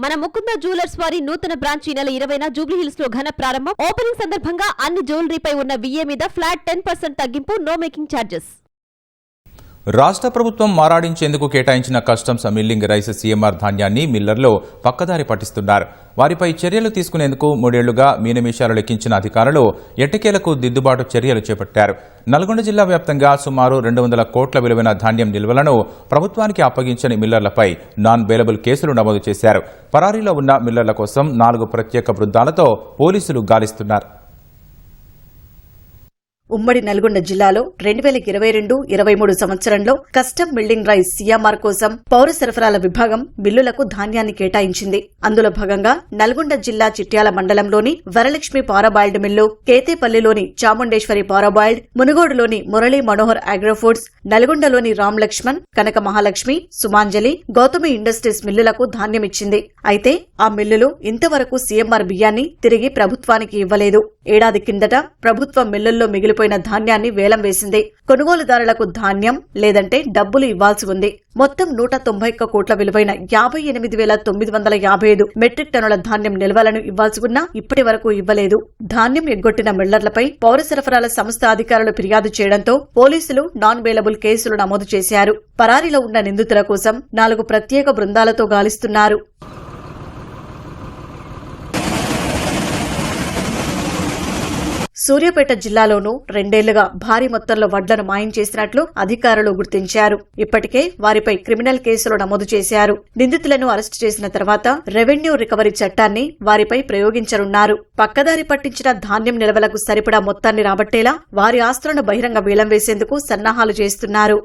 మన ముకుంద జ్యువెలర్స్ వారి నూతన బ్రాంచ్ ఈ నెల 20న జూబ్లీహిల్స్ లో ఘన ప్రారంభం. ఓపెనింగ్ సందర్భంగా అన్ని జ్యువెలరీపై ఉన్న VA మీద ఫ్లాట్ 10% తగ్గింపు, నో మేకింగ్ ఛార్జెస్. రాష్ట్ర ప్రభుత్వం మారాడించేందుకు కేటాయించిన కస్టమ్స్ మిల్లింగ్ రైస్ CMR ధాన్యాన్ని మిల్లర్లు పక్కదారి పట్టిస్తున్నారు. వారిపై చర్యలు తీసుకునేందుకు 3 ఏళ్లుగా మీనమేషాలు లెక్కించిన అధికారులు ఎట్టకేలకు దిద్దుబాటు చర్యలు చేపట్టారు. నల్గొండ జిల్లా వ్యాప్తంగా సుమారు 200 కోట్ల విలువైన ధాన్యం నిల్వలను ప్రభుత్వానికి అప్పగించని మిల్లర్లపై నాన్ బెయిలబుల్ కేసులు నమోదు చేశారు. పరారీలో ఉన్న మిల్లర్ల కోసం 4 ప్రత్యేక బృందాలతో పోలీసులు గాలిస్తున్నారు. ఉమ్మడి నల్గొండ జిల్లాలో 2022-23 సంవత్సరంలో కస్టమ్ మిల్లింగ్ రైస్ CMR కోసం పౌర సరఫరాల విభాగం మిల్లులకు ధాన్యాన్ని కేటాయించింది. అందులో భాగంగా నల్గొండ జిల్లా చిట్యాల మండలంలోని వరలక్ష్మి పారాబాయిల్డ్ మిల్లు, కేతేపల్లిలోని చాముండేశ్వరి పారాబాయిల్డ్, మునుగోడులోని మురళీ మనోహర్ అగ్రోఫుడ్స్, నల్గొండలోని రామ్ లక్ష్మణ్, కనక మహాలక్ష్మి, సుమాంజలి, గౌతమి ఇండస్ట్రీస్ మిల్లులకు ధాన్యమిచ్చింది. అయితే ఆ మిల్లులు ఇంతవరకు CMR బియ్యాన్ని తిరిగి ప్రభుత్వానికి ఇవ్వలేదు. ఏడాది కిందట ప్రభుత్వం మిల్లుల్లో మిగిలిపోయిన ధాన్యాన్ని వేలం వేసింది. కొనుగోలుదారులకు ధాన్యం లేదంటే డబ్బులు ఇవ్వాల్సి ఉంది. మొత్తం 191 కోట్ల విలువైన 58,955 మెట్రిక్ టన్నుల ధాన్యం నిల్వలను ఇవ్వాల్సి ఉన్నా ఇప్పటి వరకు ఇవ్వలేదు. ధాన్యం ఎగ్గొట్టిన మిల్లర్లపై పౌర సరఫరాల సంస్థ అధికారులు ఫిర్యాదు చేయడంతో పోలీసులు నాన్ బెయిలబుల్ కేసులు నమోదు చేశారు. పరారీలో ఉన్న నిందితుల కోసం 4 ప్రత్యేక బృందాలతో గాలిస్తున్నారు. సూర్యాపేట జిల్లాలోనూ 2 ఏళ్లుగా భారీ మొత్తంలో వడ్లను మాయం చేసినట్లు అధికారులు గుర్తించారు. ఇప్పటికే వారిపై క్రిమినల్ కేసులు నమోదు చేశారు. నిందితులను అరెస్టు చేసిన తర్వాత రెవెన్యూ రికవరీ చట్టాన్ని వారిపై ప్రయోగించనున్నారు. పక్కదారి పట్టించిన ధాన్యం నిల్వలకు సరిపడా మొత్తాన్ని రాబట్టేలా వారి ఆస్తులను బహిరంగ వేలం వేసేందుకు సన్నాహాలు చేస్తున్నారు.